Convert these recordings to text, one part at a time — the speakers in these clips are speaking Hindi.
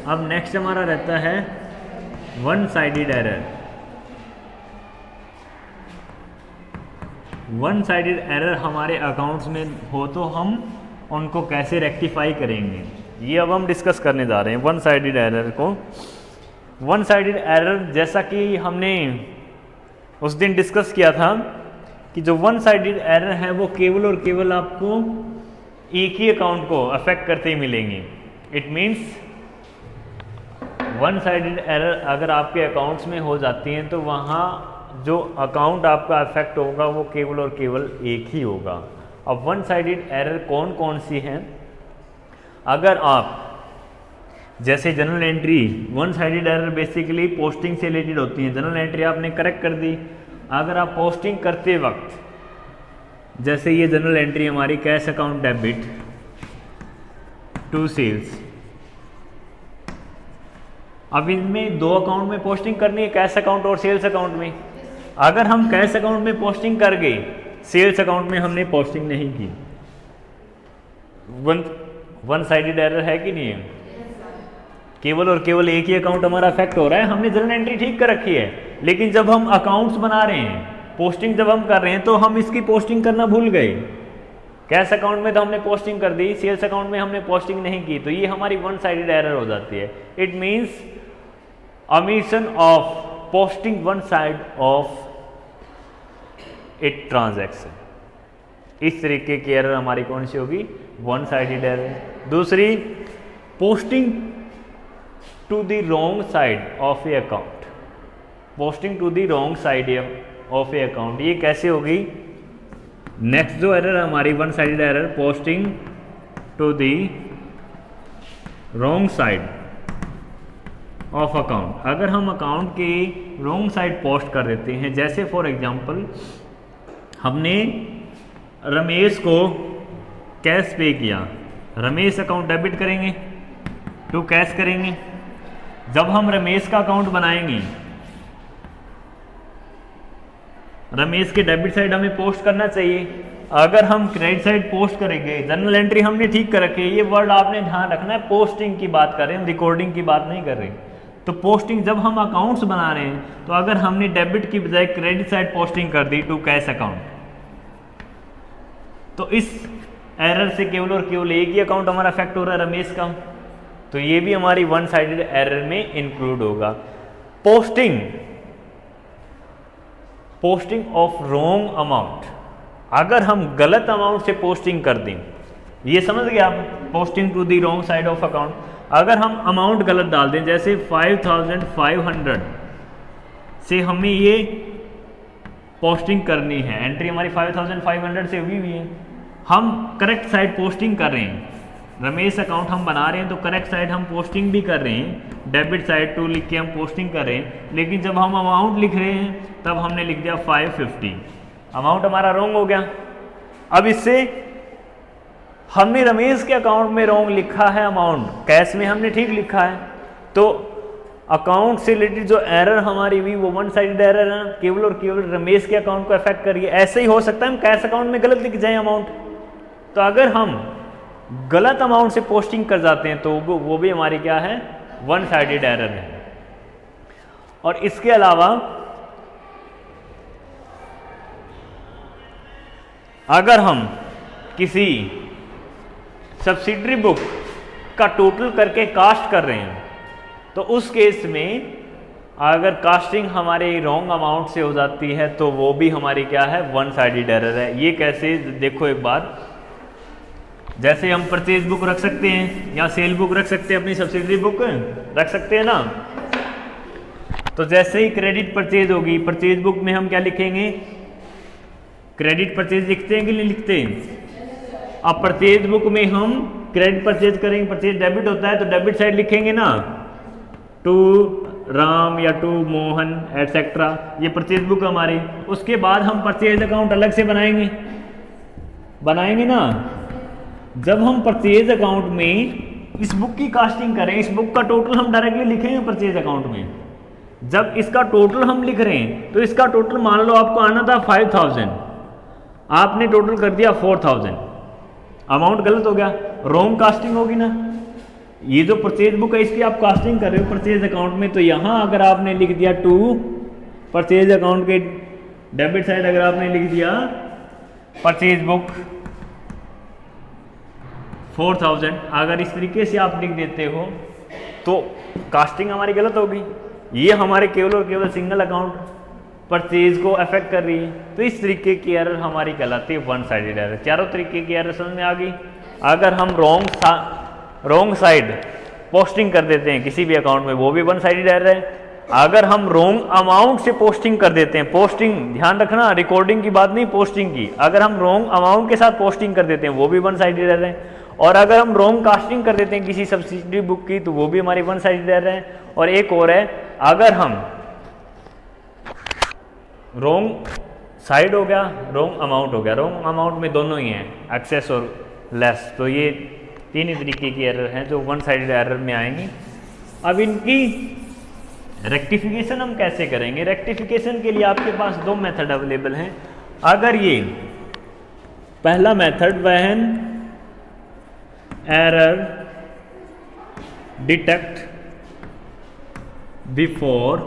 अब नेक्स्ट हमारा रहता है one sided error. One sided error हमारे अकाउंट्स में हो तो हम उनको कैसे रेक्टिफाई करेंगे, ये अब हम डिस्कस करने जा रहे हैं वन साइडेड एरर को। वन साइडेड एरर जैसा कि हमने उस दिन डिस्कस किया था कि जो वन साइडेड एरर है वो केवल और केवल आपको एक ही अकाउंट को अफेक्ट करते ही मिलेंगे। It means one sided error अगर आपके अकाउंट्स में हो जाती हैं तो वहाँ जो अकाउंट आपका अफेक्ट होगा वो केवल और केवल एक ही होगा। अब वन साइडेड एरर कौन कौन सी हैं? अगर आप जैसे general entry, one sided error basically posting से रिलेटेड होती है। जनरल एंट्री आपने करेक्ट कर दी, अगर आप पोस्टिंग करते वक्त जैसे ये जनरल एंट्री हमारी cash account debit to sales, अब इनमें दो अकाउंट में पोस्टिंग करनी है, कैश अकाउंट और सेल्स अकाउंट में। अगर हम कैश अकाउंट में पोस्टिंग कर गए, सेल्स अकाउंट में हमने पोस्टिंग नहीं की, वन साइडेड एरर है कि नहीं है? केवल और केवल एक ही अकाउंट हमारा अफेक्ट हो रहा है। हमने जनरल एंट्री ठीक कर रखी है, लेकिन जब हम अकाउंट्स बना रहे हैं, पोस्टिंग जब हम कर रहे हैं तो हम इसकी पोस्टिंग करना भूल गए। कैश अकाउंट में तो हमने पोस्टिंग कर दी, सेल्स अकाउंट में हमने पोस्टिंग नहीं की, तो ये हमारी वन साइडेड एरर हो जाती है। It means omission of posting one side of it transaction। इस तरीके की एरर हमारी कौन सी होगी? One sided error. दूसरी, posting to the wrong side of a account. Posting to the wrong side of a account, ये कैसे होगी? नेक्स्ट जो एरर है हमारी one sided error, posting to the wrong side of account. अगर हम अकाउंट के रॉन्ग साइड पोस्ट कर देते हैं, जैसे फॉर एग्जांपल हमने रमेश को कैश पे किया, रमेश अकाउंट डेबिट करेंगे टू कैश करेंगे। जब हम रमेश का अकाउंट बनाएंगे, रमेश के डेबिट साइड हमें पोस्ट करना चाहिए। अगर हम क्रेडिट साइड पोस्ट करेंगे, जनरल एंट्री हमने ठीक कर रखी है, ये वर्ड आपने ध्यान रखना है, पोस्टिंग की बात कर रहे हैं, रिकॉर्डिंग की बात नहीं कर रहे। तो पोस्टिंग जब हम अकाउंट्स बना रहे हैं तो अगर हमने डेबिट की बजाय क्रेडिट साइड पोस्टिंग कर दी टू कैश अकाउंट, तो इस एरर से केवल और केवल एक ही अकाउंट हमारा अफेक्ट हो रहा है, रमेश का, तो ये भी हमारी वन साइडेड एरर में इंक्लूड होगा। पोस्टिंग ऑफ रॉन्ग अमाउंट, अगर हम गलत अमाउंट से पोस्टिंग कर दें, ये समझ गए आप, posting to the wrong side of account. अगर हम अमाउंट गलत डाल दें, जैसे 5500 से हमें ये पोस्टिंग करनी है, एंट्री हमारी 5500 से हुई हुई है, हम करेक्ट साइड पोस्टिंग कर रहे हैं, रमेश अकाउंट हम बना रहे हैं तो करेक्ट साइड हम पोस्टिंग भी कर रहे हैं, डेबिट साइड टू लिख के हम पोस्टिंग कर रहे हैं, लेकिन जब हम अमाउंट लिख रहे हैं तब हमने लिख दिया 550, अमाउंट हमारा रॉन्ग हो गया। अब इससे हमने रमेश के अकाउंट में रॉन्ग लिखा है अमाउंट, कैश में हमने ठीक लिखा है, तो अकाउंट से रिलेटेड जो एरर हमारी हुई वो वन साइडेड एरर है, केवल और केवल रमेश के अकाउंट को अफेक्ट करिए। ऐसे ही हो सकता है हम कैश अकाउंट में गलत लिख जाए अमाउंट, तो अगर हम गलत अमाउंट से पोस्टिंग कर जाते हैं तो वो भी हमारी क्या है? वन साइडेड एरर है। और इसके अलावा अगर हम किसी सब्सिडरी बुक का टोटल करके कास्ट कर रहे हैं तो उस केस में अगर कास्टिंग हमारे रॉन्ग अमाउंट से हो जाती है तो वो भी हमारी क्या है? वन साइडेड एरर है। ये कैसे? देखो एक बार, जैसे हम परचेज बुक रख सकते हैं या सेल बुक रख सकते हैं, अपनी सब्सिडरी बुक रख सकते हैं ना। तो जैसे ही क्रेडिट परचेज होगी, परचेज बुक में हम क्या लिखेंगे? क्रेडिट परचेज लिखते हैं कि नहीं लिखते? अब परचेज बुक में हम क्रेडिट परचेज करेंगे, परचेज डेबिट होता है तो डेबिट साइड लिखेंगे ना, टू राम या टू मोहन एटसेट्रा, ये परचेज बुक हमारी। उसके बाद हम परचेज अकाउंट अलग से बनाएंगे ना। जब हम परचेज अकाउंट में इस बुक की कास्टिंग करें, इस बुक का टोटल हम डायरेक्टली लिखेंगे परचेज अकाउंट में। जब इसका टोटल हम लिख रहे हैं तो इसका टोटल मान लो आपको आना था 5000, आपने टोटल कर दिया 4000, अमाउंट गलत हो गया, रॉन्ग कास्टिंग होगी ना। ये जो परचेज बुक है इसकी आप कास्टिंग कर रहे हो परचेज अकाउंट में, तो यहाँ अगर आपने लिख दिया टू परचेज अकाउंट के डेबिट साइड अगर आपने लिख दिया परचेज बुक 4000, अगर इस तरीके से आप लिख देते हो तो कास्टिंग हमारी गलत होगी। ये हमारे केवल और केवल सिंगल अकाउंट परचेज को अफेक्ट कर रही है, तो इस तरीके की एरर हमारी कहलाती है वन साइडेड एरर। चारों तरीके की एरर समझ में आ गई। अगर हम रॉन्ग साइड पोस्टिंग कर देते हैं किसी भी अकाउंट में, वो भी वन साइडेड एरर है। अगर हम रॉन्ग अमाउंट से पोस्टिंग कर देते हैं, पोस्टिंग ध्यान रखना रिकॉर्डिंग की बात नहीं, पोस्टिंग की, अगर हम रॉन्ग अमाउंट के साथ पोस्टिंग कर देते हैं वो भी वन साइडेड एरर है। और अगर हम रॉन्ग कास्टिंग कर देते हैं किसी सब्सिडी बुक की तो वो भी हमारी वन साइडेड एरर है। और एक और है, अगर हम रॉन्ग साइड हो गया, रॉन्ग अमाउंट हो गया, रॉन्ग अमाउंट में दोनों ही हैं, एक्सेस और लेस, तो ये तीन ही तरीके की एरर हैं जो वन साइडेड एरर में आएंगी। अब इनकी रेक्टिफिकेशन हम कैसे करेंगे? रेक्टिफिकेशन के लिए आपके पास दो मेथड अवेलेबल हैं। अगर ये पहला method when error detect before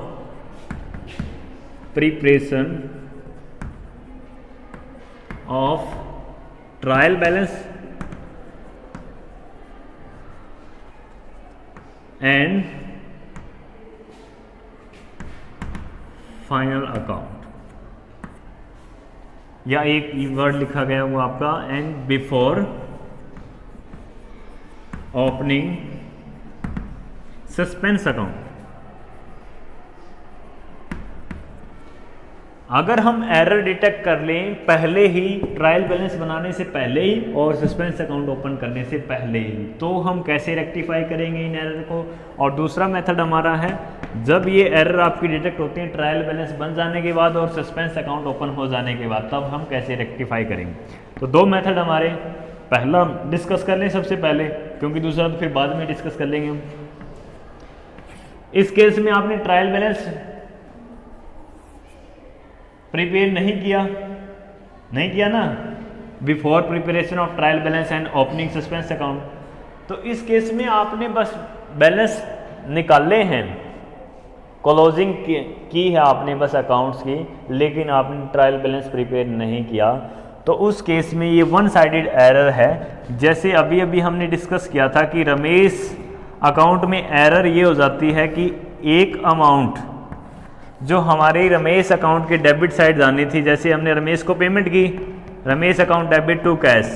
preparation of trial balance and final account, या एक वर्ड लिखा गया वो आपका and before opening suspense account. अगर हम एरर डिटेक्ट कर लें पहले ही, ट्रायल बैलेंस बनाने से पहले ही और सस्पेंस अकाउंट ओपन करने से पहले ही, तो हम कैसे रेक्टिफाई करेंगे इन एरर को? और दूसरा मेथड हमारा है, जब ये एरर आपकी डिटेक्ट होती है ट्रायल बैलेंस बन जाने के बाद और सस्पेंस अकाउंट ओपन हो जाने के बाद, तब हम कैसे रेक्टिफाई करेंगे। तो दो मेथड हमारे, पहला डिस्कस कर लें सबसे पहले, क्योंकि दूसरा तो फिर बाद में डिस्कस कर लेंगे हम। इस केस में आपने ट्रायल बैलेंस प्रिपेयर नहीं किया ना, before preparation of trial balance and opening suspense account, तो इस केस में आपने बस बैलेंस निकाले हैं, क्लोजिंग की है आपने बस अकाउंट्स की, लेकिन आपने ट्रायल बैलेंस प्रिपेयर नहीं किया, तो उस केस में ये वन साइडेड एरर है। जैसे अभी अभी हमने डिस्कस किया था कि रमेश अकाउंट में एरर ये हो जाती है कि एक अमाउंट जो हमारे रमेश अकाउंट के डेबिट साइड जानी थी, जैसे हमने रमेश को पेमेंट की, Ramesh account debit to cash,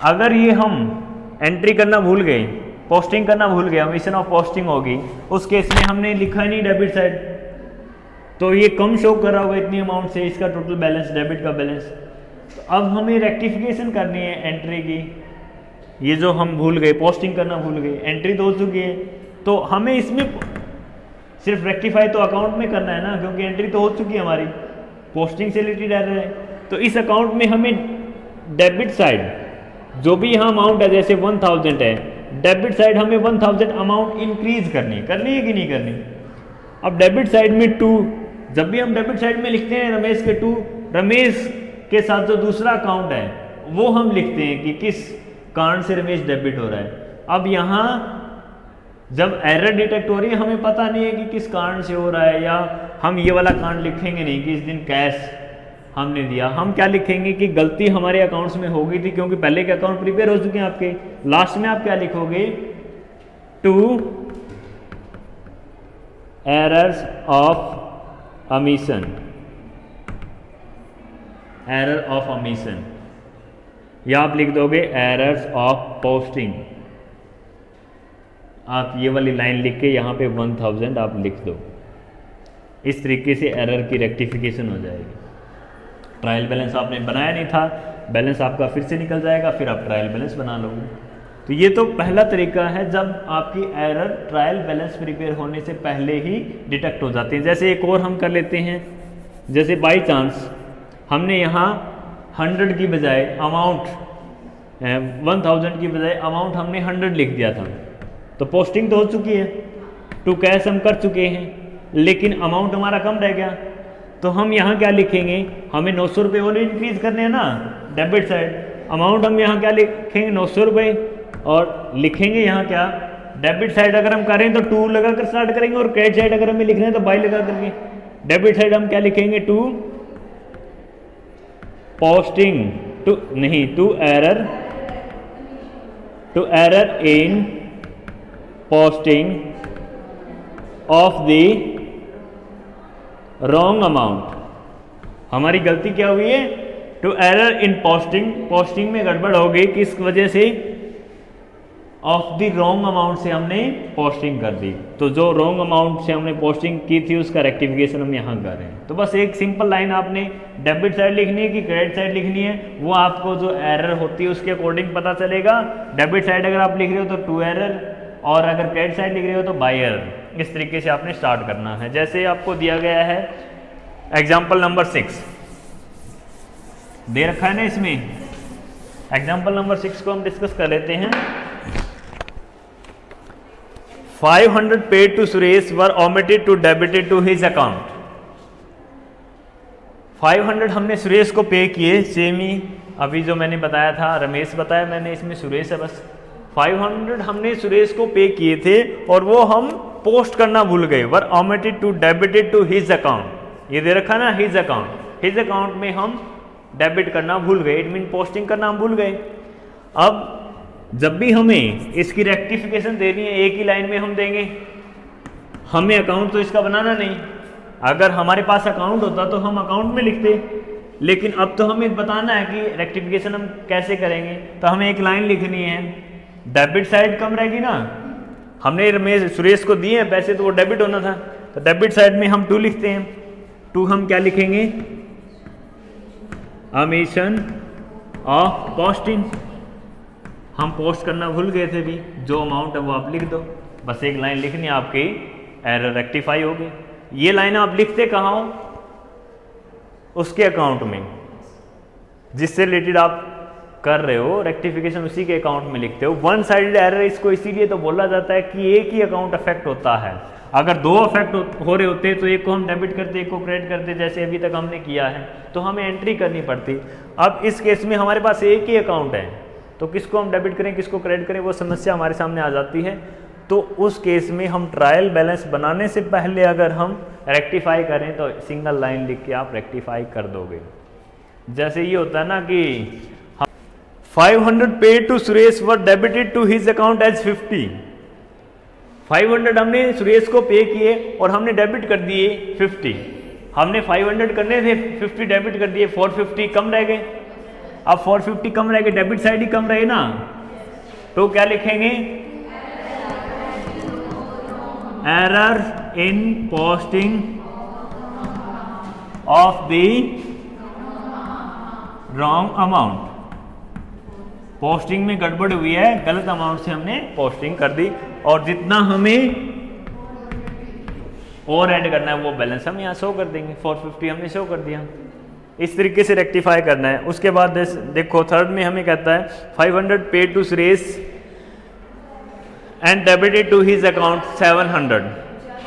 अगर ये हम एंट्री करना भूल गए, पोस्टिंग करना भूल गए, ओमिशन ऑफ पोस्टिंग होगी, उस केस में हमने लिखा नहीं डेबिट साइड, तो ये कम शो कर रहा होगा इतनी अमाउंट से इसका टोटल बैलेंस, डेबिट का बैलेंस। तो अब हमें रेक्टिफिकेशन करनी है एंट्री की, ये जो हम भूल गए, पोस्टिंग करना भूल गए, एंट्री तो हो चुकी है, तो हमें इसमें सिर्फ रेक्टिफाई तो अकाउंट में करना है ना, क्योंकि एंट्री तो हो चुकी है हमारी, पोस्टिंग से रिलेटेड एरर है। तो इस अकाउंट में हमें डेबिट साइड जो भी यहाँ अमाउंट है, जैसे 1000 है, डेबिट साइड हमें 1000 अमाउंट इंक्रीज करनी है कि नहीं करनी। अब डेबिट साइड में 2, जब भी हम डेबिट साइड में लिखते हैं रमेश के 2, रमेश के साथ जो दूसरा अकाउंट है वो हम लिखते हैं कि किस कारण से रमेश डेबिट हो रहा है। अब यहाँ जब एरर डिटेक्ट हो रही है, हमें पता नहीं है कि किस कारण से हो रहा है, या हम ये वाला कारण लिखेंगे नहीं कि इस दिन कैश हमने दिया, हम क्या लिखेंगे कि गलती हमारे अकाउंट्स में हो गई थी, क्योंकि पहले के अकाउंट प्रिपेयर हो चुके हैं आपके। लास्ट में आप क्या लिखोगे, 2 errors of omission, error of omission, या आप लिख दोगे एरर्स ऑफ पोस्टिंग। आप ये वाली लाइन लिख के यहाँ पे 1000 आप लिख दो, इस तरीके से एरर की रेक्टिफिकेशन हो जाएगी। ट्रायल बैलेंस आपने बनाया नहीं था, बैलेंस आपका फिर से निकल जाएगा, फिर आप ट्रायल बैलेंस बना लोगे। तो ये तो पहला तरीका है जब आपकी एरर ट्रायल बैलेंस प्रिपेयर होने से पहले ही डिटेक्ट हो जाती है। जैसे एक और हम कर लेते हैं, जैसे बाई चांस हमने यहाँ 100 की बजाय अमाउंट 1000 की बजाय अमाउंट हमने 100 लिख दिया था, तो पोस्टिंग तो हो चुकी है, टू कैश हम कर चुके हैं, लेकिन अमाउंट हमारा कम रह गया। तो हम यहाँ क्या लिखेंगे, हमें 900 रुपये और इंक्रीज करने हैं ना डेबिट साइड, अमाउंट हम यहाँ क्या लिखेंगे 900 रुपये, और लिखेंगे यहाँ क्या, डेबिट साइड अगर हम करें तो 2 लगा कर स्टार्ट करेंगे, और क्रेडिट साइड अगर हमें लिखना है तो बाई लगा करके। डेबिट साइड हम क्या लिखेंगे, to posting to error in posting of the wrong amount. हमारी गलती क्या हुई है, टू एरर इन पोस्टिंग में गड़बड़ हो गई, किस वजह से, ऑफ द रॉन्ग अमाउंट से हमने पोस्टिंग कर दी। तो जो रॉन्ग अमाउंट से हमने पोस्टिंग की थी उसका रेक्टिफिकेशन हम यहाँ कर रहे हैं। तो बस एक सिंपल लाइन आपने डेबिट साइड लिखनी है कि क्रेडिट साइड लिखनी है, वो आपको जो एरर होती है उसके अकॉर्डिंग पता चलेगा। डेबिट साइड अगर आप लिख रहे हो तो टू एरर, और अगर क्रेडिट साइड लिख रहे हो तो बाई एरर। इस तरीके से आपने स्टार्ट करना है। जैसे आपको दिया गया है एग्जाम्पल नंबर 6 दे रखा है ना, इसमें एग्जाम्पल नंबर 6 को हम डिस्कस कर लेते हैं। 500 paid to Suresh were omitted to debited to his account। 500 हमने सुरेश को पे किए, सेम ही अभी जो मैंने बताया था, रमेश बताया मैंने, इसमें सुरेश है बस। 500 हमने सुरेश को पे किए थे और वो हम पोस्ट करना भूल गए, वर omitted to debited to his account। ये दे रखा ना हिज अकाउंट, हिज अकाउंट में हम डेबिट करना भूल गए, इट मीन पोस्टिंग करना हम भूल गए। अब जब भी हमें इसकी रेक्टिफिकेशन देनी है एक ही लाइन में हम देंगे, हमें अकाउंट तो इसका बनाना नहीं। अगर हमारे पास अकाउंट होता तो हम अकाउंट में लिखते, लेकिन अब तो हमें बताना है कि रेक्टिफिकेशन हम कैसे करेंगे। तो हमें एक लाइन लिखनी है, डेबिट साइड कम रहेगी ना, हमने रमेश सुरेश को दिए हैं पैसे तो वो डेबिट होना था, तो डेबिट साइड में हम 2 लिखते हैं। 2 हम क्या लिखेंगे, ओमिशन ऑफ पोस्टिंग, हम पोस्ट करना भूल गए थे भी, जो अमाउंट है वो आप लिख दो। बस एक लाइन लिखनी है, आपकी एरर रेक्टिफाई हो गई। ये लाइन आप लिखते कहाँ हो, उसके अकाउंट में जिससे रिलेटेड आप कर रहे हो, रेक्टिफिकेशन उसी के अकाउंट में लिखते हो। वन साइडेड एरर इसको इसीलिए तो बोला जाता है कि एक ही अकाउंट अफेक्ट होता है। अगर 2 अफेक्ट हो रहे होते तो एक को हम डेबिट करते एक को क्रेडिट करते, जैसे अभी तक हमने किया है, तो हमें एंट्री करनी पड़ती। अब इस केस में हमारे पास एक ही अकाउंट है, तो किसको हम डेबिट करें किसको क्रेडिट करें वो समस्या हमारे सामने आ जाती है। तो उस केस में हम ट्रायल बैलेंस बनाने से पहले अगर हम रेक्टिफाई करें तो सिंगल लाइन लिख के आप रेक्टिफाई कर दोगे। जैसे ये होता है ना कि 500 paid to Suresh were debited to his account as 50। 500 हमने सुरेश को पे किए और हमने डेबिट कर दिए 50। हमने 500 करने थे, 50 डेबिट कर दिए, 450 कम रह गए। अब 450 कम रह गए, डेबिट साइड ही कम रहे ना, तो क्या लिखेंगे, error in posting of the wrong amount. Posting में गड़बड़ हुई है, गलत अमाउंट से हमने पोस्टिंग कर दी, और जितना हमें और ऐड करना है वो बैलेंस हम यहाँ शो कर देंगे। 450 हमने शो कर दिया। इस तरीके से रेक्टिफाई करना है। उसके बाद देखो थर्ड में हमें कहता है 500 paid to Suresh and debited to his account 700।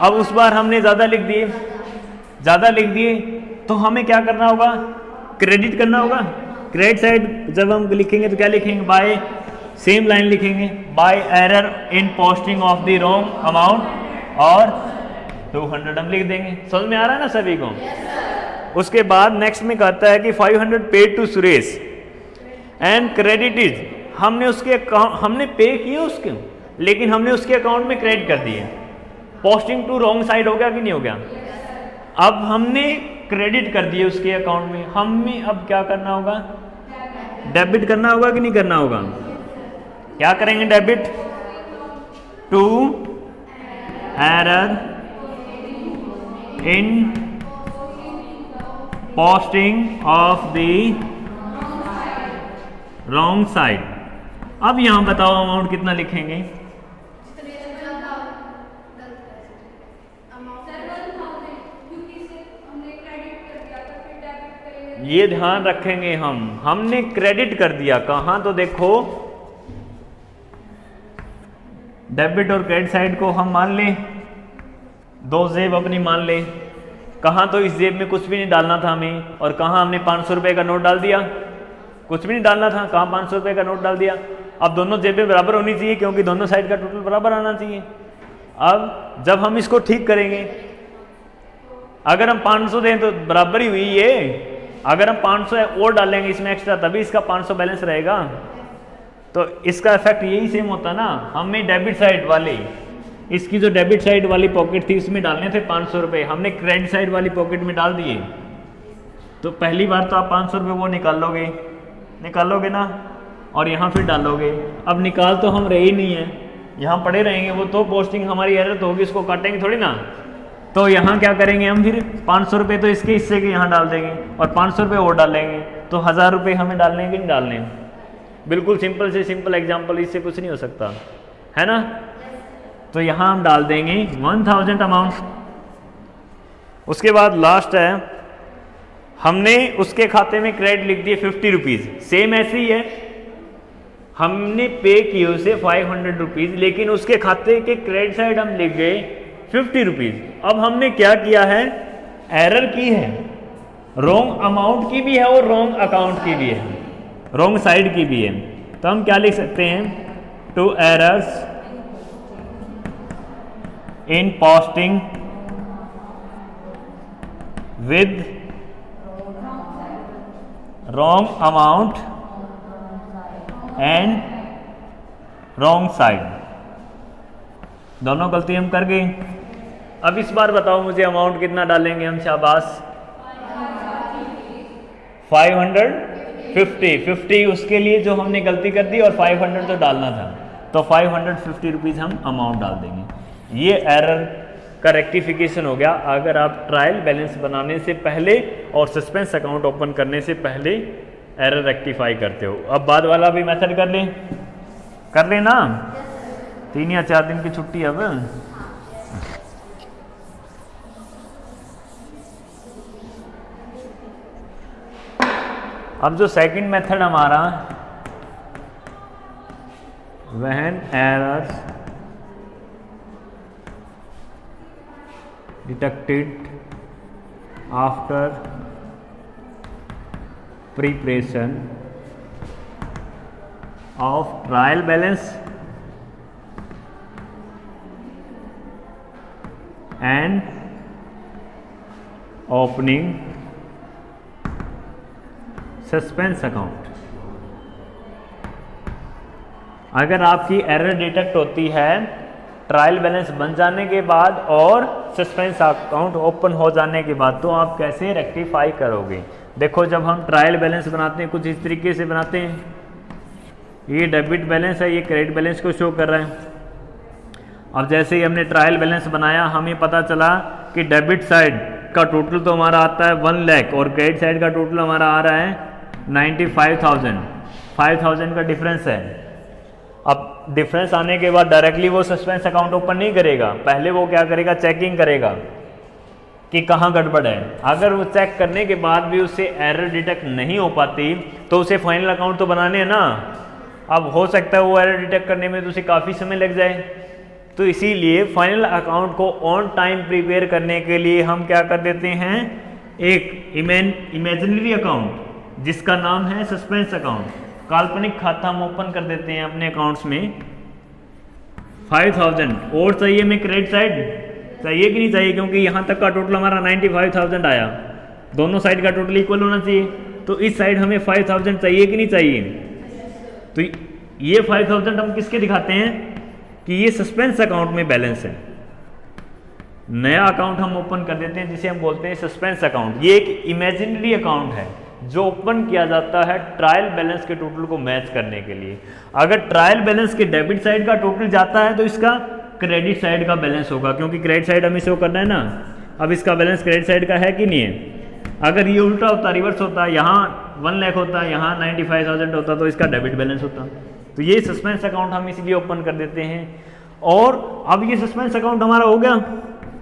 अब उस बार हमने ज़्यादा लिख दिए तो हमें क्या करना होगा, क्रेडिट करना होगा। क्रेडिट साइड जब हम लिखेंगे तो क्या लिखेंगे, बाय, सेम लाइन लिखेंगे, by error in posting of the wrong amount, और 200 हम लिख देंगे। समझ में आ रहा है ना सभी को। उसके बाद नेक्स्ट में कहता है कि 500 paid to Suresh and credited, हमने पे किए उसके, लेकिन हमने उसके अकाउंट में क्रेडिट कर दिए। पोस्टिंग टू रॉन्ग साइड हो गया कि नहीं हो गया। अब हमने क्रेडिट कर दिए उसके अकाउंट में, हमें अब क्या करना होगा, डेबिट करना होगा कि नहीं करना होगा। क्या करेंगे, debit to error in posting of the wrong side. अब यहां बताओ अमाउंट कितना लिखेंगे, ये ध्यान रखेंगे हमने क्रेडिट कर दिया कहां, तो देखो डेबिट और क्रेडिट साइड को हम मान लें, 2 जेब अपनी मान लें। कहां तो इस जेब में कुछ भी नहीं डालना था हमें, और कहां हमने 500 रुपए का नोट डाल दिया, कुछ भी नहीं डालना था, कहां 500 रुपए का नोट डाल दिया। अब दोनों जेबें बराबर होनी चाहिए क्योंकि दोनों साइड का टोटल बराबर आना चाहिए। अब जब हम इसको ठीक करेंगे, अगर हम 500 दें तो बराबर ही हुई ये, अगर हम 500 और डालेंगे इसमें एक्स्ट्रा तभी इसका 500 बैलेंस रहेगा। तो इसका इफेक्ट यही सेम होता ना, हमें डेबिट साइड वाली, इसकी जो डेबिट साइड वाली पॉकेट थी उसमें डालने थे 500 रुपये, हमने क्रेडिट साइड वाली पॉकेट में डाल दिए। तो पहली बार तो आप 500 रुपये वो निकालोगे ना, और यहाँ फिर डालोगे। अब निकाल तो हम रहे ही नहीं है, यहाँ पड़े रहेंगे वो, तो पोस्टिंग हमारी एरर तो होगी, इसको काटेंगे थोड़ी ना। तो यहाँ क्या करेंगे हम, फिर 500 रुपये तो इसके हिस्से के यहाँ डाल देंगे और 500 रुपये और डालेंगे, तो 1000 रुपये हमें डालने कि नहीं डालने। बिल्कुल सिंपल से सिंपल एग्जाम्पल, इससे कुछ नहीं हो सकता है ना। तो यहाँ हम डाल देंगे 1000 अमाउंट। उसके बाद लास्ट है, हमने उसके खाते में क्रेडिट लिख दिए 50 रुपीज़, सेम ऐसे ही है, हमने पे किए उसे 500 रुपीज़, लेकिन उसके खाते के क्रेडिट साइड हम लिख गए 50 रुपीज़। अब हमने क्या किया है, एरर की है, रॉन्ग अमाउंट की भी है और रॉन्ग अकाउंट की भी है, रॉन्ग साइड की भी है। तो हम क्या लिख सकते हैं, 2 errors in posting with wrong amount and wrong side, दोनों गलती हम कर गए। अब इस बार बताओ मुझे अमाउंट कितना डालेंगे हम, शाबाश 550 उसके लिए जो हमने गलती कर दी और 500 तो डालना था, तो 550 रुपीज़ हम अमाउंट डाल देंगे। ये एरर का रेक्टिफिकेशन हो गया अगर आप ट्रायल बैलेंस बनाने से पहले और सस्पेंस अकाउंट ओपन करने से पहले एरर रेक्टिफाई करते हो। अब बाद वाला भी मेथड कर लें ना, 3 या 4 दिन की छुट्टी। अब जो सेकंड मेथड हमारा, when errors detected after preparation of trial balance and opening suspense account। अगर आपकी एरर डिटेक्ट होती है ट्रायल बैलेंस बन जाने के बाद और सस्पेंस अकाउंट ओपन हो जाने के बाद, तो आप कैसे रेक्टिफाई करोगे। देखो जब हम ट्रायल बैलेंस बनाते हैं कुछ इस तरीके से बनाते हैं, ये डेबिट बैलेंस है, ये क्रेडिट बैलेंस को शो कर रहा है। अब जैसे ही हमने ट्रायल बैलेंस बनाया, हमें पता चला कि डेबिट साइड का टोटल तो हमारा आता है 1 लाख और क्रेडिट साइड का टोटल हमारा आ रहा है 95,000, 5,000 का डिफरेंस है। अब डिफरेंस आने के बाद डायरेक्टली वो सस्पेंस अकाउंट ओपन नहीं करेगा, पहले वो क्या करेगा, चेकिंग करेगा कि कहाँ गड़बड़ है। अगर वो चेक करने के बाद भी उससे एरर डिटेक्ट नहीं हो पाती तो उसे फाइनल अकाउंट तो बनाने हैं ना। अब हो सकता है वो एरर डिटेक्ट करने में तो उसे काफ़ी समय लग जाए, तो इसीलिए फाइनल अकाउंट को ऑन टाइम प्रिपेयर करने के लिए हम क्या कर देते हैं, एक इमेजिनरी अकाउंट जिसका नाम है सस्पेंस अकाउंट, काल्पनिक खाता हम ओपन कर देते हैं अपने अकाउंट्स में। 5,000 और चाहिए में क्रेडिट साइड, चाहिए कि नहीं चाहिए, क्योंकि यहाँ तक का टोटल हमारा 95,000 आया, दोनों साइड का टोटल इक्वल होना चाहिए, तो इस साइड हमें 5,000 चाहिए कि नहीं चाहिए। तो ये 5,000 हम किसके दिखाते हैं कि ये सस्पेंस अकाउंट में बैलेंस है। नया अकाउंट हम ओपन कर देते हैं जिसे हम बोलते हैं सस्पेंस अकाउंट। ये एक इमेजिनरी अकाउंट है जो ओपन किया जाता है ट्रायल बैलेंस के टोटल को मैच करने के लिए। अगर ट्रायल बैलेंस के डेबिट साइड का टोटल जाता है तो इसका क्रेडिट साइड का बैलेंस होगा, क्योंकि क्रेडिट साइड हमें शो करना है ना। अब इसका बैलेंस क्रेडिट साइड का है कि नहीं है। अगर ये उल्टा होता, रिवर्स होता, यहाँ 1 लाख होता, यहाँ 95,000 होता, तो इसका डेबिट बैलेंस होता। तो ये सस्पेंस अकाउंट हम इसलिए ओपन कर देते हैं। और अब ये सस्पेंस अकाउंट हमारा हो गया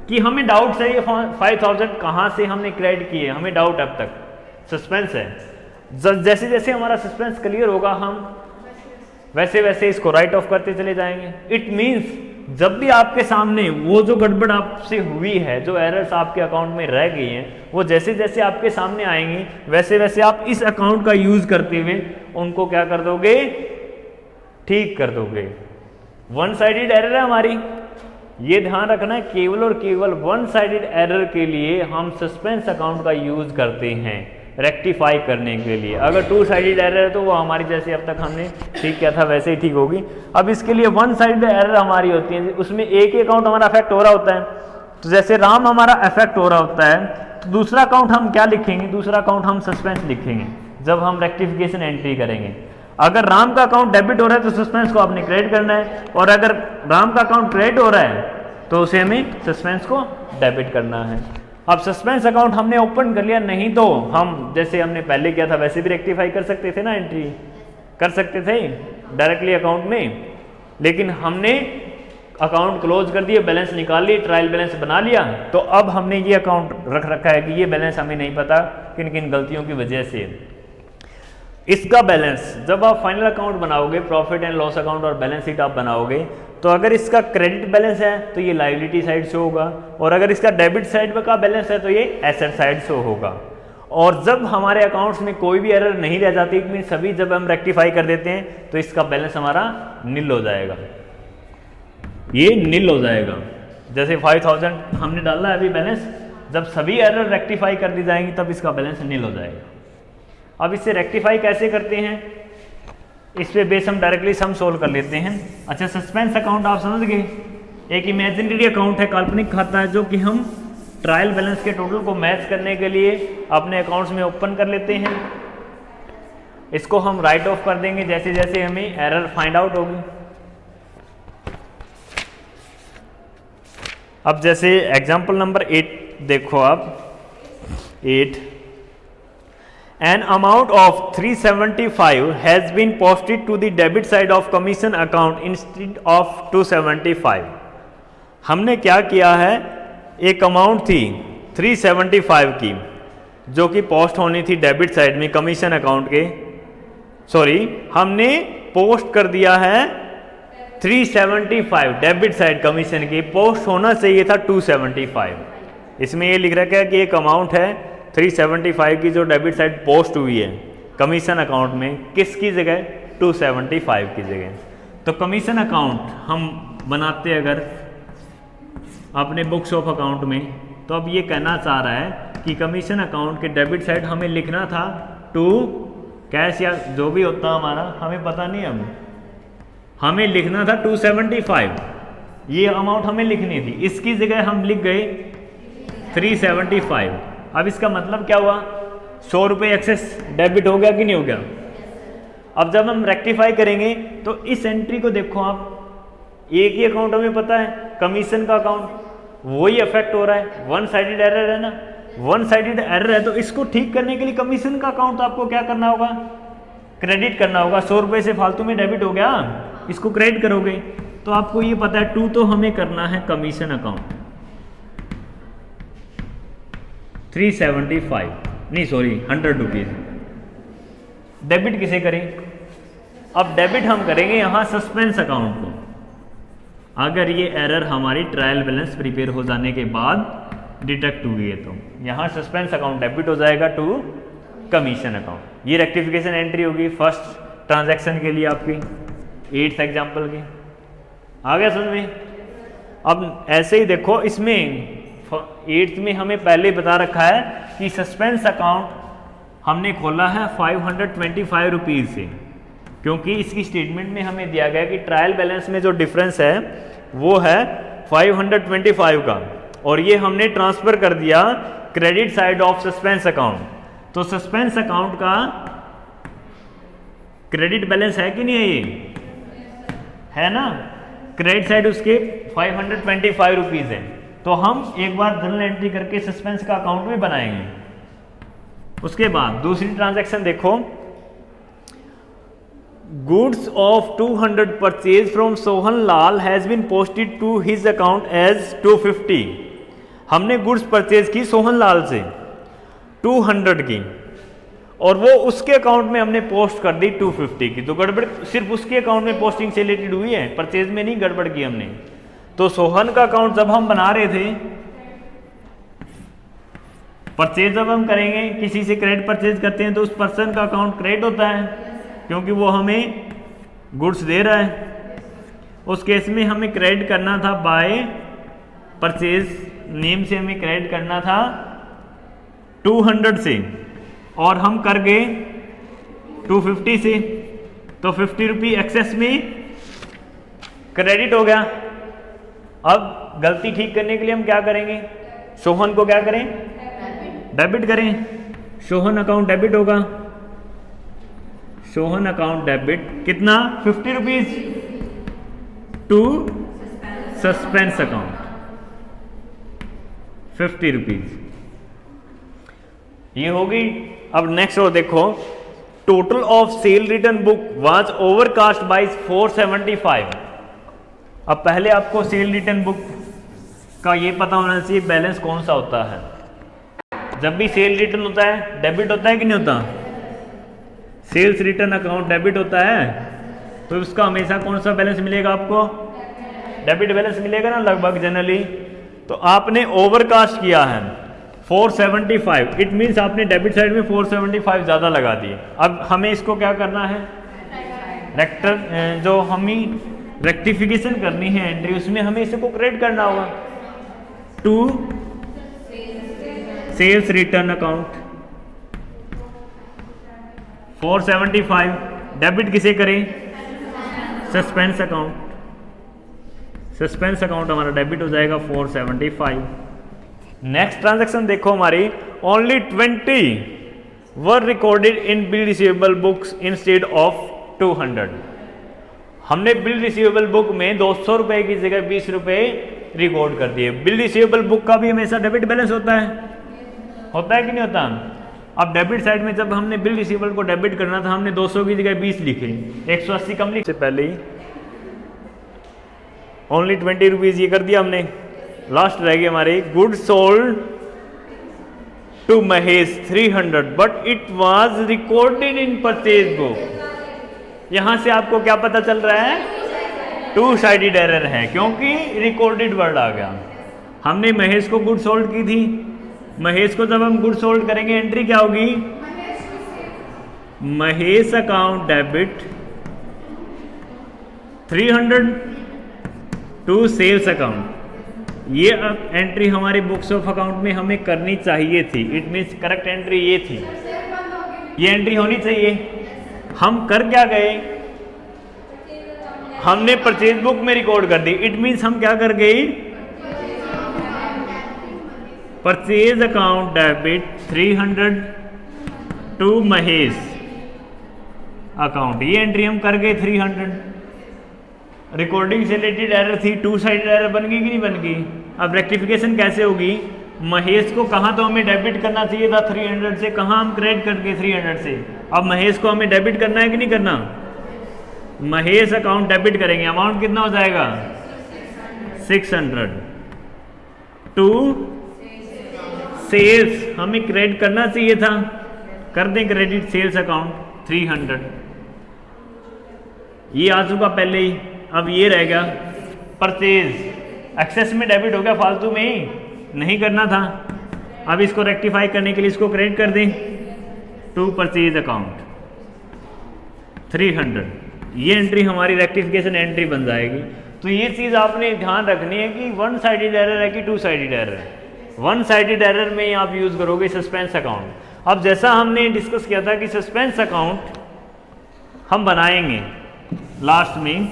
कि हमें डाउट है ये 5,000 कहाँ से हमने क्रेडिट किए, हमें डाउट अब तक सस्पेंस है। जैसे जैसे हमारा सस्पेंस क्लियर होगा हम वैसे वैसे इसको राइट ऑफ करते चले जाएंगे। इट मींस जब भी आपके सामने वो जो गड़बड़ आपसे हुई है, जो एरर्स आपके अकाउंट में रह गई हैं, वो जैसे जैसे आपके सामने आएंगी वैसे वैसे आप इस अकाउंट का यूज करते हुए उनको क्या कर दोगे, ठीक कर दोगे। वन साइडेड एरर है हमारी, ये ध्यान रखना है, केवल और केवल वन साइडेड एरर के लिए हम सस्पेंस अकाउंट का यूज करते हैं रेक्टिफाई करने के लिए। अगर टू साइडेड एरर है तो वो हमारी जैसे अब तक हमने ठीक किया था वैसे ही ठीक होगी। अब इसके लिए वन साइडेड एरर हमारी होती है, उसमें एक ही अकाउंट हमारा अफेक्ट हो रहा होता है। तो जैसे राम हमारा अफेक्ट हो रहा होता है तो दूसरा अकाउंट हम क्या लिखेंगे, दूसरा अकाउंट हम सस्पेंस लिखेंगे जब हम रेक्टिफिकेशन एंट्री करेंगे। अगर राम का अकाउंट डेबिट हो रहा है तो सस्पेंस को आपने क्रेडिट करना है, और अगर राम का अकाउंट क्रेडिट हो रहा है तो उसे हमें सस्पेंस को डेबिट करना है। अब सस्पेंस अकाउंट हमने ओपन कर लिया, नहीं तो हम जैसे हमने पहले किया था वैसे भी रेक्टिफाई कर सकते थे ना, एंट्री कर सकते थे डायरेक्टली अकाउंट में, लेकिन हमने अकाउंट क्लोज कर दिया, बैलेंस निकाल लिए, ट्रायल बैलेंस बना लिया। तो अब हमने ये अकाउंट रख रखा है कि ये बैलेंस हमें नहीं पता किन किन गलतियों की वजह से। इसका बैलेंस जब आप फाइनल अकाउंट बनाओगे, प्रॉफिट एंड लॉस अकाउंट और बैलेंस शीट आप बनाओगे, तो अगर इसका क्रेडिट बैलेंस है तो ये लायबिलिटी साइड शो होगा, और अगर इसका डेबिट साइड का बैलेंस है तो ये एसेट साइड शो होगा। और जब हमारे अकाउंट्स में कोई भी एरर नहीं रह जाती, मीन सभी जब हम रेक्टिफाई कर देते हैं तो इसका बैलेंस हमारा नील हो जाएगा, ये नील हो जाएगा। जैसे 5000 हमने डाला है अभी बैलेंस, जब सभी एरर रेक्टिफाई कर दी जाएंगी तब इसका बैलेंस नील हो जाएगा। अब इसे रेक्टिफाई कैसे करते हैं, इस पे बेस हम डायरेक्टली सम सोल्व कर लेते हैं। अच्छा, सस्पेंस अकाउंट आप समझ गए, एक इमेजिनरी अकाउंट है, काल्पनिक खाता है, जो कि हम ट्रायल बैलेंस के टोटल को मैच करने के लिए अपने अकाउंट्स में ओपन कर लेते हैं। इसको हम राइट ऑफ कर देंगे जैसे जैसे हमें एरर फाइंड आउट होगी। अब जैसे एग्जांपल नंबर 8 देखो आप, 8 An amount of 375 has been posted to the debit side of commission account instead of 275। हमने क्या किया है, एक अमाउंट थी 375 की जो कि पोस्ट होनी थी डेबिट साइड में कमीशन अकाउंट के, सॉरी हमने पोस्ट कर दिया है 375 डेबिट साइड कमीशन की, पोस्ट होना चाहिए था 275। इसमें ये लिख रखा है कि एक अमाउंट है 375 की जो डेबिट साइड पोस्ट हुई है कमीशन अकाउंट में, किसकी जगह, 275 की जगह। तो कमीशन अकाउंट हम बनाते अगर अपने बुक्स ऑफ अकाउंट में, तो अब ये कहना चाह रहा है कि कमीशन अकाउंट के डेबिट साइड हमें लिखना था टू कैश या जो भी होता हमारा, हमें पता नहीं, हमें लिखना था 275, ये अमाउंट हमें लिखनी थी, इसकी जगह हम लिख गए 375। अब इसका मतलब क्या हुआ, 100 रुपये एक्सेस डेबिट हो गया कि नहीं हो गया। अब जब हम रेक्टिफाई करेंगे तो इस एंट्री को देखो आप, एक ही अकाउंट हमें पता है कमीशन का अकाउंट, वही अफेक्ट हो रहा है, वन साइडेड एरर है ना, वन साइडेड एरर है, तो इसको ठीक करने के लिए कमीशन का अकाउंट आपको क्या करना होगा, क्रेडिट करना होगा। 100 रुपये से फालतू में डेबिट हो गया, इसको क्रेडिट करोगे, तो आपको ये पता है 2 तो हमें करना है कमीशन अकाउंट 375 नहीं सॉरी 100 रुपीज़। डेबिट किसे करें, अब डेबिट हम करेंगे यहाँ सस्पेंस अकाउंट को, अगर ये एरर हमारी ट्रायल बैलेंस प्रिपेयर हो जाने के बाद डिटेक्ट हुई है तो यहाँ सस्पेंस अकाउंट डेबिट हो जाएगा टू कमीशन अकाउंट। ये रेक्टिफिकेशन एंट्री होगी फर्स्ट ट्रांजैक्शन के लिए आपकी 8th एग्जाम्पल की, आ गया समझ में। अब ऐसे ही देखो, इसमें 8th में हमें पहले ही बता रखा है कि सस्पेंस अकाउंट हमने खोला है 525 रुपीज़ से, क्योंकि इसकी स्टेटमेंट में हमें दिया गया कि ट्रायल बैलेंस में जो डिफरेंस है वो है 525 का, और ये हमने ट्रांसफ़र कर दिया credit side of suspense account. तो सस्पेंस अकाउंट का क्रेडिट बैलेंस है कि नहीं है, ये है ना, क्रेडिट साइड उसके 525 रुपीज़ है। तो हम एक बार जर्नल एंट्री करके सस्पेंस का अकाउंट भी बनाएंगे। उसके बाद दूसरी ट्रांजैक्शन देखो, goods of 200 purchase from Sohan Lal has been posted to his account as 250। हमने गुड्स परचेज की सोहन लाल से 200 की, और वो उसके अकाउंट में हमने पोस्ट कर दी 250 की। तो गड़बड़ सिर्फ उसके अकाउंट में पोस्टिंग से रिलेटेड हुई है, परचेज में नहीं गड़बड़ की हमने। तो सोहन का अकाउंट जब हम बना रहे थे, परचेज जब हम करेंगे, किसी से क्रेडिट परचेज करते हैं तो उस पर्सन का अकाउंट क्रेडिट होता है, क्योंकि वो हमें गुड्स दे रहा है, उस केस में हमें क्रेडिट करना था बाय परचेज नेम से, हमें क्रेडिट करना था 200 से, और हम कर गए 250 से, तो 50 रुपये एक्सेस में क्रेडिट हो गया। अब गलती ठीक करने के लिए हम क्या करेंगे, सोहन को क्या करें, डेबिट करें। सोहन अकाउंट डेबिट होगा, सोहन अकाउंट डेबिट कितना, 50 rupees to suspense account, 50 rupees ये होगी। अब नेक्स्ट रो देखो, total of sale return book was overcast by 475। अब पहले आपको सेल रिटर्न बुक का ये पता होना चाहिए बैलेंस कौन सा होता है। जब भी सेल रिटर्न होता है डेबिट होता है कि नहीं होता, सेल्स रिटर्न अकाउंट डेबिट होता है, तो उसका हमेशा कौन सा बैलेंस मिलेगा आपको, डेबिट बैलेंस मिलेगा ना लगभग जनरली। तो आपने ओवरकास्ट किया है 475, इट मीन्स आपने डेबिट साइड में 475 ज़्यादा लगा दिए। अब हमें इसको क्या करना है, जो हमें रेक्टिफिकेशन करनी है एंट्री, उसमें हमें इसको क्रेडिट करना होगा to sales return account 475, debit किसे करें, सस्पेंस अकाउंट, सस्पेंस अकाउंट हमारा डेबिट हो जाएगा 475। नेक्स्ट ट्रांजैक्शन देखो हमारी, only 20 were recorded in bill receivable books instead of 200। हमने बिल रिसीवेबल बुक में 200 रुपए की जगह 20 रुपए रिकॉर्ड कर दिए। बिल रिसीवेबल बुक का भी हमेशा डेबिट बैलेंस होता है कि नहीं होता। अब डेबिट साइड में जब हमने बिल रिसीवेबल को डेबिट करना था, हमने 200 की जगह 20 लिखे, 180 कम लिखे, पहले ही ओनली 20 रुपीज ये कर दिया हमने। लास्ट रह गए हमारे, good sold to Mahesh 300 but it was recorded in purchase book. यहां से आपको क्या पता चल रहा है, टू साइडेड एरर है, क्योंकि रिकॉर्डेड वर्ड आ गया। हमने महेश को गुड सोल्ड की थी, महेश को जब हम गुड सोल्ड करेंगे एंट्री क्या होगी, Mahesh account debit 300 to sales account. ये अब एंट्री हमारी बुक्स ऑफ अकाउंट में हमें करनी चाहिए थी, इट मीन्स करेक्ट एंट्री ये थी, ये एंट्री होनी चाहिए। हम कर क्या गए, हमने परचेज बुक में रिकॉर्ड कर दी, इट मीन्स हम क्या कर गए, purchase account debit 300 to Mahesh account, ये एंट्री हम कर गए 300। रिकॉर्डिंग से रिलेटेड एरर थी, टू साइडेड एरर बन गई कि नहीं बन गई। अब रेक्टिफिकेशन कैसे होगी, महेश को कहाँ तो हमें डेबिट करना चाहिए था 300 से, कहाँ हम क्रेडिट कर गए 300 से। अब महेश को हमें डेबिट करना है कि नहीं करना, महेश अकाउंट डेबिट करेंगे, अमाउंट कितना हो जाएगा 600 टू सेल्स, हमें क्रेडिट करना चाहिए था, कर दें क्रेडिट सेल्स अकाउंट 300, ये आ चुका पहले ही। अब ये रह गया परचेज, एक्सेस में डेबिट हो गया, फालतू में ही नहीं करना था। अब इसको रेक्टिफाई करने के लिए इसको क्रेडिट कर दें टू परचेज अकाउंट 300, ये एंट्री हमारी रेक्टिफिकेशन एंट्री बन जाएगी। तो ये चीज़ आपने ध्यान रखनी है कि वन साइडेड एरर है कि टू साइडेड एरर है। वन साइडेड एरर में आप यूज़ करोगे सस्पेंस अकाउंट। अब जैसा हमने डिस्कस किया था कि सस्पेंस अकाउंट हम बनाएंगे लास्ट में,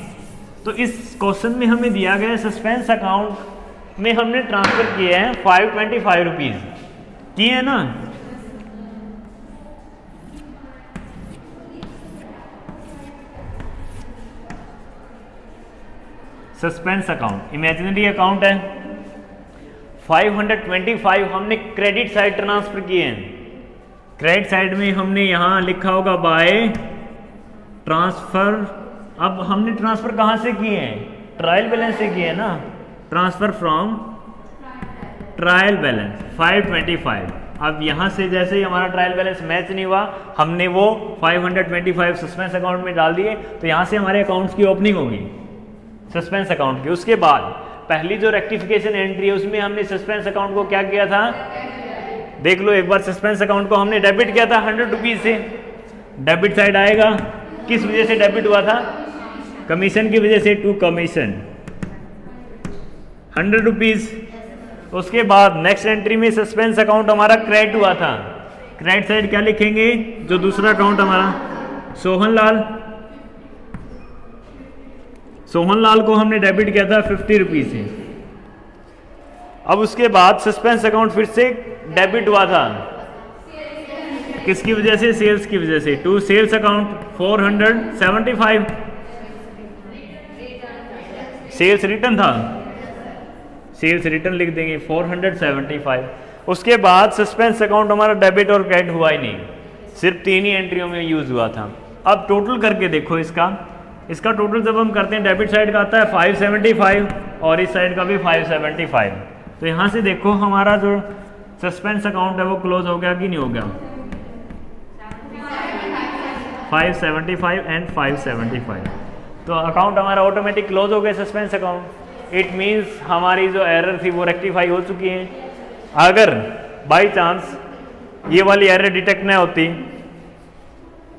तो इस क्वेश्चन में हमें दिया गया सस्पेंस अकाउंट में हमने ट्रांसफर किए हैं 525 रुपीज़ किए हैं ना। सस्पेंस अकाउंट इमेजिनरी अकाउंट है, 525 हमने क्रेडिट साइड ट्रांसफर किए हैं। क्रेडिट साइड में हमने यहां लिखा होगा बाय ट्रांसफर। अब हमने ट्रांसफर कहां से किए हैं, ट्रायल बैलेंस से किए हैं ना, ट्रांसफर फ्रॉम ट्रायल बैलेंस 525। अब यहां से जैसे ही हमारा ट्रायल बैलेंस मैच नहीं हुआ, हमने वो 525 सस्पेंस अकाउंट में डाल दिए, तो यहां से हमारे अकाउंट्स की ओपनिंग होगी सस्पेंस अकाउंट की। उसके बाद पहली जो रेक्टिफिकेशन एंट्री है उसमें हमने सस्पेंस अकाउंट को क्या किया था, देख लो एक बार, सस्पेंस अकाउंट को हमने डेबिट किया था 100 रुपीज़ से। डेबिट साइड आएगा, किस वजह से डेबिट हुआ था, कमीशन की वजह से टू कमीशन 100 रुपीज़। उसके बाद नेक्स्ट एंट्री में सस्पेंस अकाउंट हमारा क्रेडिट हुआ था, क्रेडिट साइड क्या लिखेंगे, जो दूसरा अकाउंट हमारा सोहन लाल को हमने डेबिट किया था 50 रुपीज़ से। अब उसके बाद सस्पेंस अकाउंट फिर से डेबिट हुआ था, किसकी वजह से, सेल्स की वजह से, to sales account 475, sales return था, सेल्स रिटर्न लिख देंगे 475। उसके बाद सस्पेंस अकाउंट हमारा डेबिट और क्रेडिट हुआ ही नहीं, सिर्फ 3 ही एंट्रियों में यूज हुआ था। अब टोटल करके देखो इसका टोटल जब हम करते हैं, डेबिट साइड का आता है 575 और इस साइड का भी 575। तो यहाँ से देखो हमारा जो सस्पेंस अकाउंट है वो क्लोज हो गया कि नहीं हो गया, 575 एंड 575। तो अकाउंट हमारा ऑटोमेटिक क्लोज हो गया सस्पेंस अकाउंट। इट मीन्स हमारी जो एरर थी वो रेक्टिफाई हो चुकी है। अगर बाई चांस ये वाली एरर डिटेक्ट नहीं होती,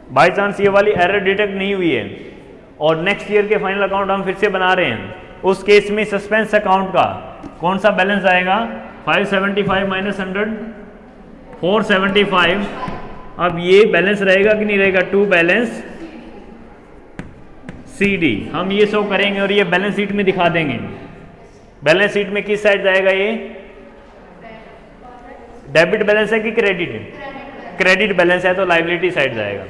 बाई चांस ये वाली एरर डिटेक्ट नहीं हुई है और नेक्स्ट ईयर के फाइनल अकाउंट हम फिर से बना रहे हैं, उस केस में सस्पेंस अकाउंट का कौन सा बैलेंस आएगा, 575 माइनस 100 475। अब ये बैलेंस रहेगा कि नहीं रहेगा, टू बैलेंस CD हम ये शो करेंगे और ये बैलेंस शीट में दिखा देंगे। बैलेंस शीट में किस साइड जाएगा, ये डेबिट बैलेंस है कि क्रेडिट, क्रेडिट बैलेंस है तो लायबिलिटी साइड जाएगा।